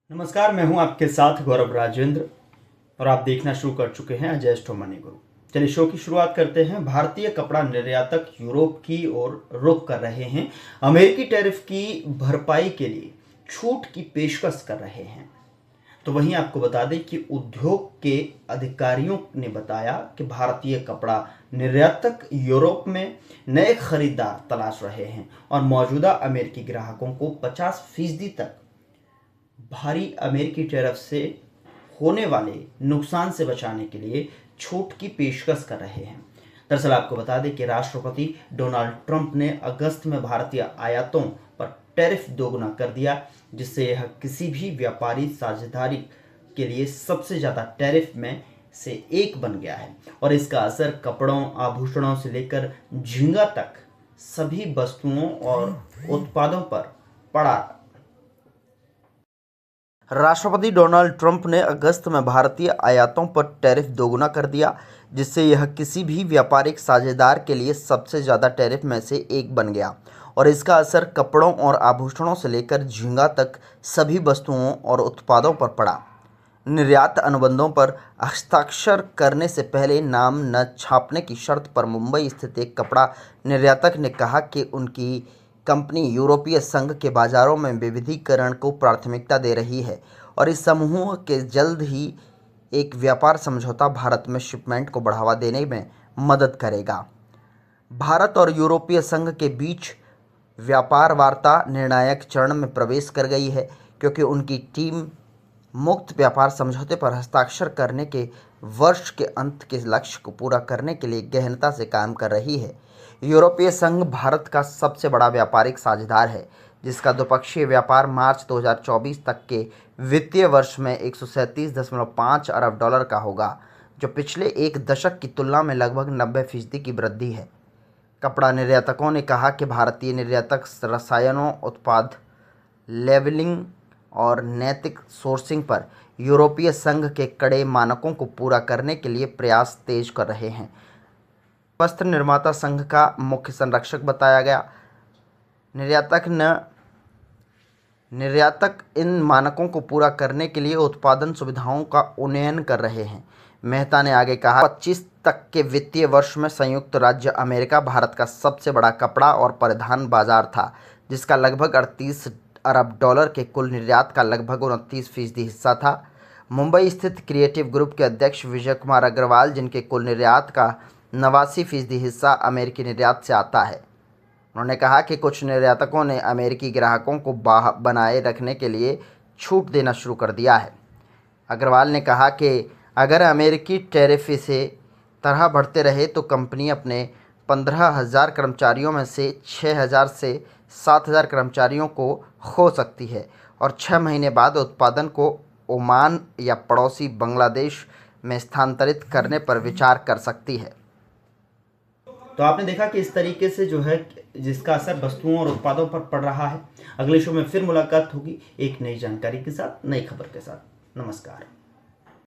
नमस्कार, मैं हूं आपके साथ गौरव राजेंद्र और आप देखना शुरू कर चुके हैं अजय स्टो मनी गुरु। चलिए शो की शुरुआत करते हैं। भारतीय कपड़ा निर्यातक यूरोप की ओर रुख कर रहे हैं। अमेरिकी टैरिफ की भरपाई के लिए छूट की पेशकश कर रहे हैं। तो वहीं आपको बता दें कि उद्योग के अधिकारियों ने बताया कि भारतीय कपड़ा निर्यातक यूरोप में नए खरीदार तलाश रहे हैं और मौजूदा अमेरिकी ग्राहकों को 50% तक भारी अमेरिकी टैरिफ से होने वाले नुकसान से बचाने के लिए छूट की पेशकश कर रहे हैं। दरअसल आपको बता दें कि राष्ट्रपति डोनाल्ड ट्रंप ने अगस्त में भारतीय आयातों पर टैरिफ दोगुना कर दिया, जिससे यह किसी भी व्यापारी साझेदारी के लिए सबसे ज़्यादा टैरिफ में से एक बन गया है और इसका असर कपड़ों, आभूषणों से लेकर झींगा तक सभी वस्तुओं और उत्पादों पर पड़ा। राष्ट्रपति डोनाल्ड ट्रंप ने अगस्त में भारतीय आयातों पर टैरिफ दोगुना कर दिया, जिससे यह किसी भी व्यापारिक साझेदार के लिए सबसे ज़्यादा टैरिफ में से एक बन गया और इसका असर कपड़ों और आभूषणों से लेकर झींगा तक सभी वस्तुओं और उत्पादों पर पड़ा। निर्यात अनुबंधों पर हस्ताक्षर करने से पहले नाम न छापने की शर्त पर मुंबई स्थित एक कपड़ा निर्यातक ने कहा कि उनकी कंपनी यूरोपीय संघ के बाज़ारों में विविधीकरण को प्राथमिकता दे रही है और इस समूह के जल्द ही एक व्यापार समझौता भारत में शिपमेंट को बढ़ावा देने में मदद करेगा। भारत और यूरोपीय संघ के बीच व्यापार वार्ता निर्णायक चरण में प्रवेश कर गई है, क्योंकि उनकी टीम मुक्त व्यापार समझौते पर हस्ताक्षर करने के वर्ष के अंत के लक्ष्य को पूरा करने के लिए गहनता से काम कर रही है। यूरोपीय संघ भारत का सबसे बड़ा व्यापारिक साझेदार है, जिसका द्विपक्षीय व्यापार मार्च 2024 तक के वित्तीय वर्ष में 137.5 अरब डॉलर का होगा, जो पिछले एक दशक की तुलना में लगभग 90% की वृद्धि है। कपड़ा निर्यातकों ने कहा कि भारतीय निर्यातक रसायनों, उत्पाद लेबलिंग और नैतिक सोर्सिंग पर यूरोपीय संघ के कड़े मानकों को पूरा करने के लिए प्रयास तेज कर रहे हैं। वस्त्र निर्माता संघ का मुख्य संरक्षक बताया गया। निर्यातक इन मानकों को पूरा करने के लिए उत्पादन सुविधाओं का उन्नयन कर रहे हैं। मेहता ने आगे कहा, 25 तक के वित्तीय वर्ष में संयुक्त राज्य अमेरिका भारत का सबसे बड़ा कपड़ा और परिधान बाजार था, जिसका लगभग 38 अरब डॉलर के कुल निर्यात का लगभग 29% हिस्सा था। मुंबई स्थित क्रिएटिव ग्रुप के अध्यक्ष विजय कुमार अग्रवाल, जिनके कुल निर्यात का 89% हिस्सा अमेरिकी निर्यात से आता है, उन्होंने कहा कि कुछ निर्यातकों ने अमेरिकी ग्राहकों को बनाए रखने के लिए छूट देना शुरू कर दिया है। अग्रवाल ने कहा कि अगर अमेरिकी टैरिफ इसी तरह बढ़ते रहे तो कंपनी अपने 15,000 कर्मचारियों में से 6,000 से 7,000 कर्मचारियों को खो सकती है और 6 महीने बाद उत्पादन को ओमान या पड़ोसी बांग्लादेश में स्थानांतरित करने पर विचार कर सकती है। तो आपने देखा कि इस तरीके से जो है जिसका असर वस्तुओं और उत्पादों पर पड़ रहा है। अगले शो में फिर मुलाकात होगी एक नई जानकारी के साथ, नई खबर के साथ। नमस्कार।